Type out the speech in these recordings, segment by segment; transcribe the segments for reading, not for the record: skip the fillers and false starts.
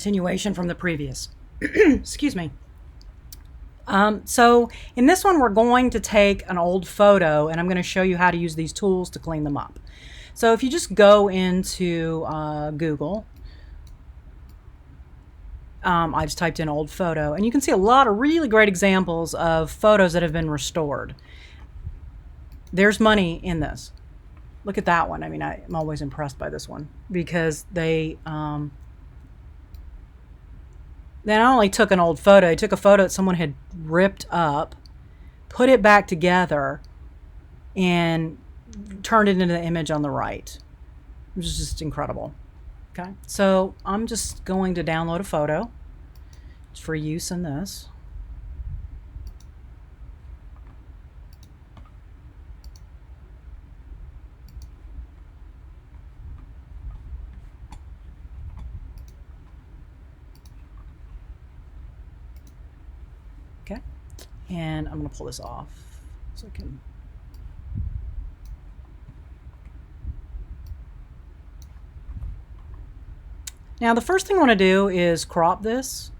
Continuation from the previous. Excuse me. So in this one, we're going to take an old photo and I'm going to show you how to use these tools to clean them up. So if you just go into Google, I just typed in old photo and you can see a lot of really great examples of photos that have been restored. There's money in this. Look at that one. I mean, I'm always impressed by this one because they not only took an old photo, they took a photo that someone had ripped up, put it back together, and turned it into the image on the right, which is just incredible. Okay, so I'm just going to download a photo for use in this. Okay, and I'm going to pull this off so I can. Now the first thing I want to do is crop this.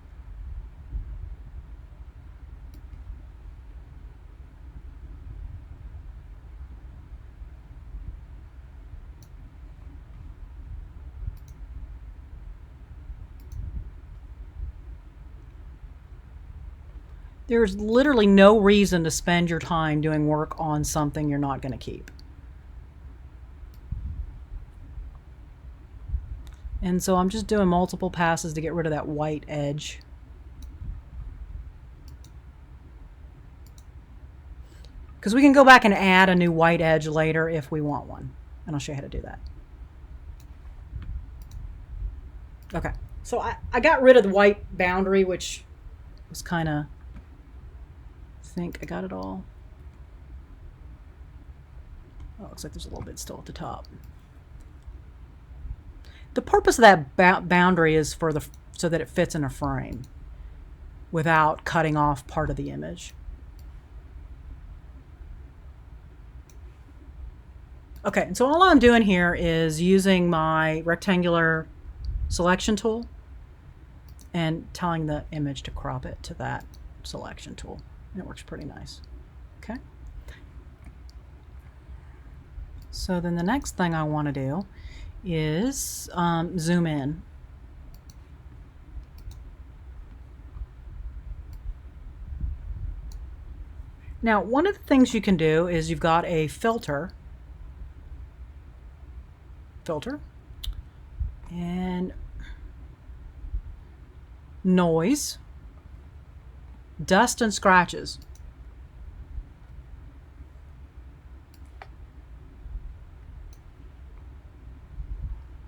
There's literally no reason to spend your time doing work on something you're not going to keep. And so I'm just doing multiple passes to get rid of that white edge. Because we can go back and add a new white edge later if we want one. And I'll show you how to do that. Okay, so I got rid of the white boundary, which was kind of, I think I got it all. Oh, looks like there's a little bit still at the top. The purpose of that boundary is for so that it fits in a frame without cutting off part of the image. Okay, and so all I'm doing here is using my rectangular selection tool and telling the image to crop it to that selection tool. And it works pretty nice. Okay. So then the next thing I want to do is zoom in. Now, one of the things you can do is you've got a filter, and noise, dust and scratches.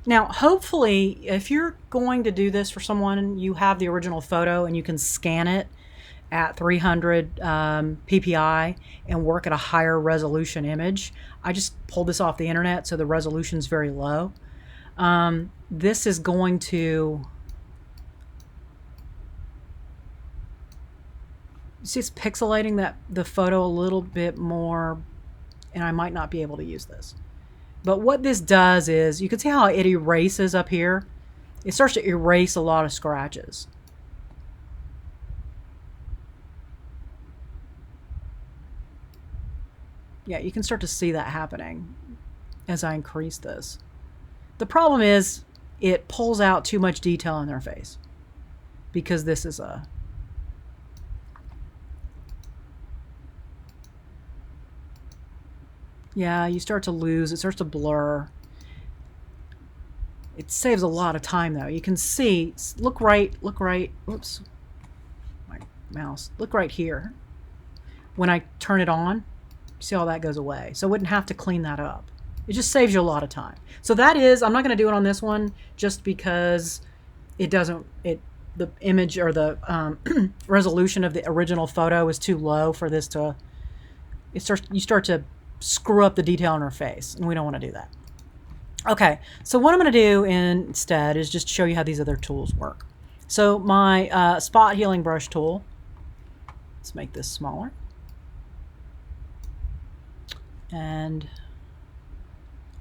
Now, hopefully, if you're going to do this for someone, you have the original photo and you can scan it at 300 ppi and work at a higher resolution image. I just pulled this off the internet, so the resolution is very low. This is going to, you see it's pixelating the photo a little bit more, and I might not be able to use this. But what this does is, you can see how it erases up here. It starts to erase a lot of scratches. Yeah, you can start to see that happening as I increase this. The problem is it pulls out too much detail in their face because this is a... Yeah, you start to lose, it starts to blur. It saves a lot of time though. You can see, look right, oops, my mouse, look right here. When I turn it on, you see all that goes away. So I wouldn't have to clean that up. It just saves you a lot of time. So that is, I'm not going to do it on this one just because it doesn't, the image or the resolution of the original photo is too low for this to, you start to screw up the detail in her face, and we don't want to do that. Okay, so what I'm going to do instead is just show you how these other tools work. So my spot healing brush tool, let's make this smaller. And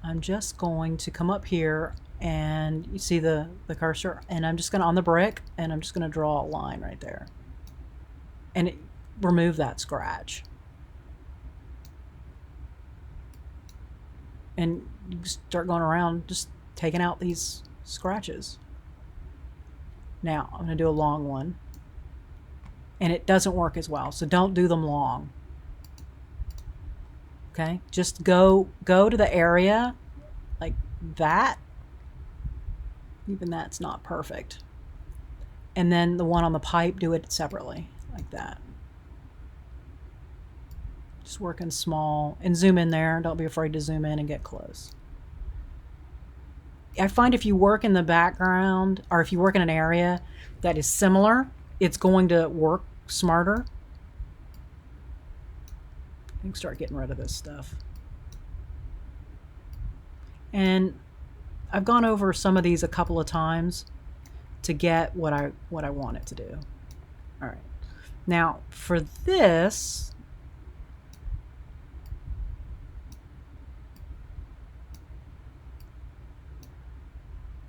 I'm just going to come up here And you see the cursor, and I'm just going to, on the brick, and I'm just going to draw a line right there. And remove that scratch. And you start going around just taking out these scratches. Now, I'm going to do a long one. And it doesn't work as well, so don't do them long. Okay? Just go to the area like that. Even that's not perfect. And then the one on the pipe, do it separately, like that. Just working small, and zoom in there. Don't be afraid to zoom in and get close. I find if you work in the background, or if you work in an area that is similar, it's going to work smarter. I can start getting rid of this stuff. And I've gone over some of these a couple of times to get what I want it to do. All right. Now for this,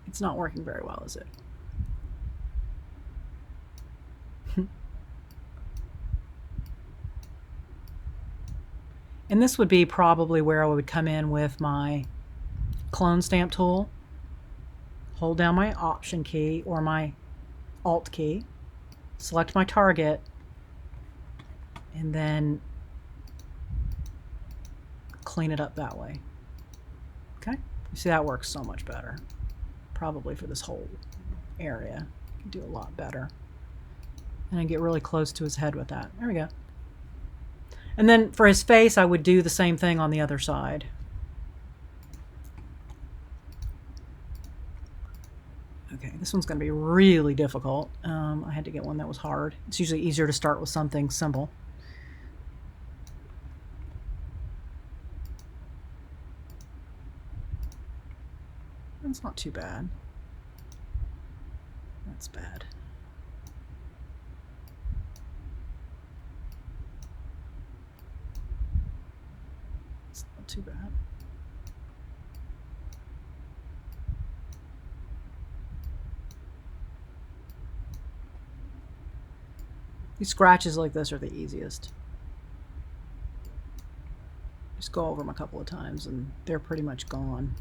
it's not working very well, is it? And this would be probably where I would come in with my clone stamp tool, hold down my Option key or my Alt key, select my target, and then clean it up that way. Okay? You see, that works so much better. Probably for this whole area. You can do a lot better. And I get really close to his head with that. There we go. And then for his face, I would do the same thing on the other side. Okay, this one's going to be really difficult. I had to get one that was hard. It's usually easier to start with something simple. That's not too bad. That's bad. It's not too bad. These scratches like this are the easiest. Just go over them a couple of times and they're pretty much gone.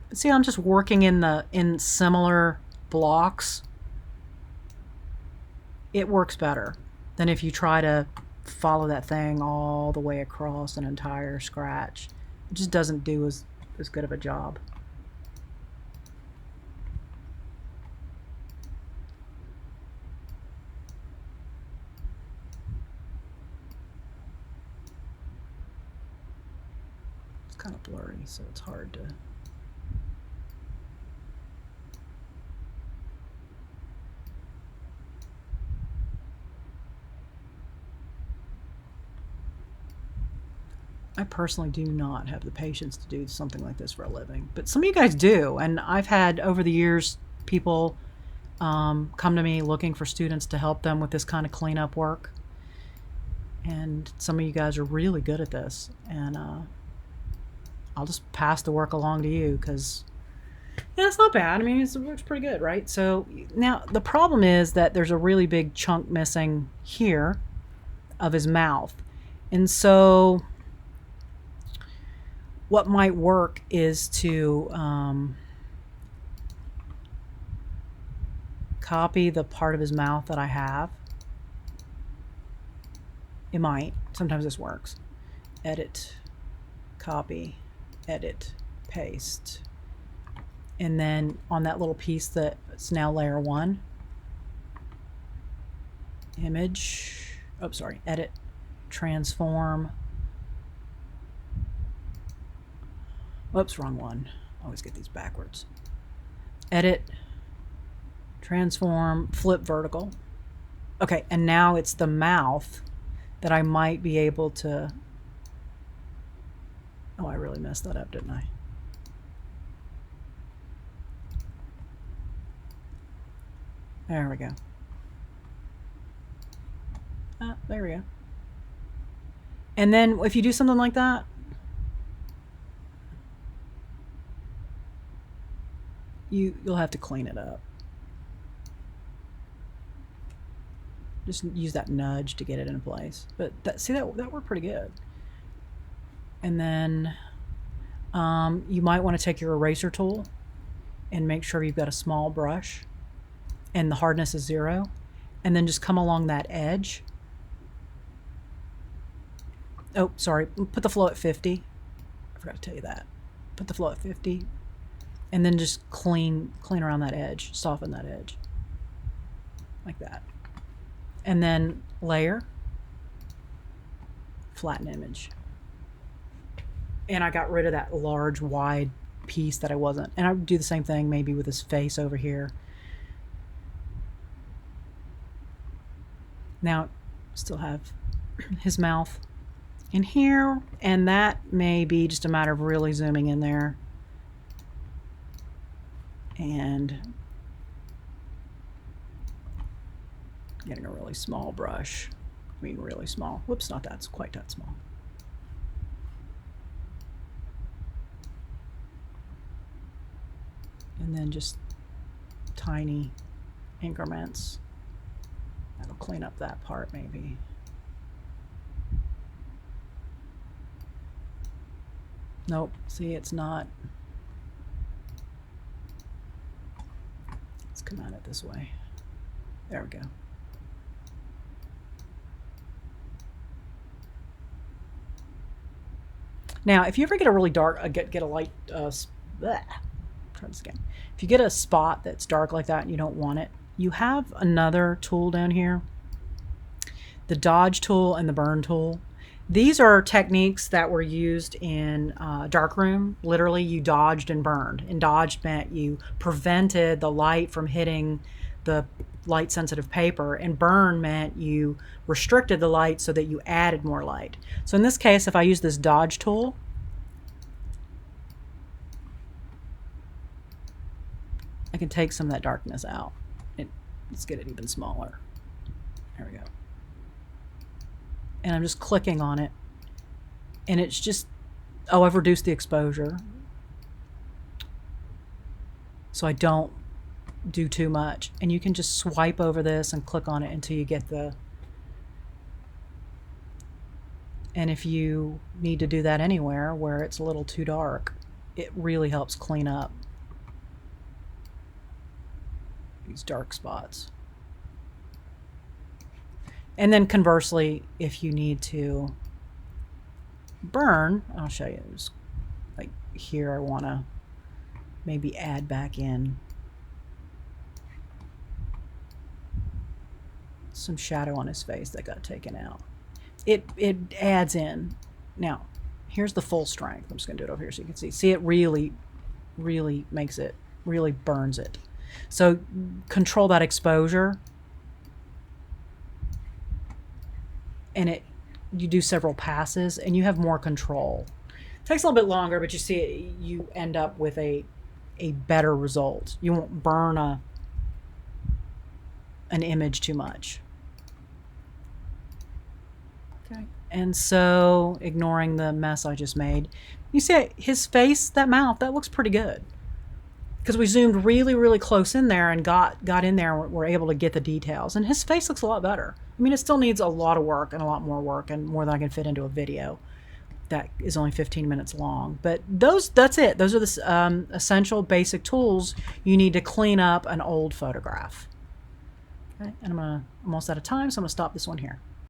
But see, I'm just working in similar blocks. It works better than if you try to follow that thing all the way across an entire scratch. It just doesn't do as good of a job. It's kind of blurry, so it's hard to... I personally do not have the patience to do something like this for a living, but some of you guys do, and I've had over the years people come to me looking for students to help them with this kind of cleanup work, and some of you guys are really good at this, and I'll just pass the work along to you because yeah, it's not bad. I mean, it works pretty good, right? So now the problem is that there's a really big chunk missing here of his mouth, and so what might work is to copy the part of his mouth that I have. It might. Sometimes this works. Edit, copy, edit, paste. And then on that little piece that's now layer 1, image, oh, sorry, edit, transform. Whoops, wrong one. I always get these backwards. Edit, transform, flip vertical. Okay, and now it's the mouth that I might be able to... Oh, I really messed that up, didn't I? There we go. There we go. And then if you do something like that, you'll have to clean it up. Just use that nudge to get it in place. But see, that worked pretty good. And then you might want to take your eraser tool and make sure you've got a small brush and the hardness is 0. And then just come along that edge. Oh, sorry. Put the flow at 50. I forgot to tell you that. Put the flow at 50. And then just clean around that edge. Soften that edge. Like that. And then layer. Flatten image. And I got rid of that large, wide piece that I wasn't. And I would do the same thing maybe with his face over here. Now, still have his mouth in here, and that may be just a matter of really zooming in there and getting a really small brush. I mean, really small. Whoops, not that, it's quite that small. And then just tiny increments. That'll clean up that part maybe. Nope, see, it's not. Let's come at it this way. There we go. Now, if you ever get a really dark, get a light, try this again. If you get a spot that's dark like that and you don't want it, you have another tool down here, the dodge tool and the burn tool. These are techniques that were used in darkroom. Literally, you dodged and burned. And dodged meant you prevented the light from hitting the light-sensitive paper, and burn meant you restricted the light so that you added more light. So in this case, if I use this dodge tool, I can take some of that darkness out. Let's get it even smaller. There we go. And I'm just clicking on it. And it's just, oh, I've reduced the exposure. So I don't do too much. And you can just swipe over this and click on it until you get the... And if you need to do that anywhere where it's a little too dark, it really helps clean up these dark spots. And then conversely, if you need to burn, I'll show you. Just like here, I want to maybe add back in some shadow on his face that got taken out. It adds in. Now, here's the full strength. I'm just going to do it over here so you can see. See, it really makes it, really burns it. So control that exposure, and you do several passes and you have more control. It takes a little bit longer, but you see you end up with a better result. You won't burn an image too much. Okay. And so, ignoring the mess I just made, you see his face, that mouth, that looks pretty good. Because we zoomed really close in there and got in there and we're able to get the details. And his face looks a lot better. I mean, it still needs a lot of work and a lot more work and more than I can fit into a video that is only 15 minutes long. But that's it. Those are the essential basic tools you need to clean up an old photograph. Okay, and I'm almost out of time, so I'm going to stop this one here.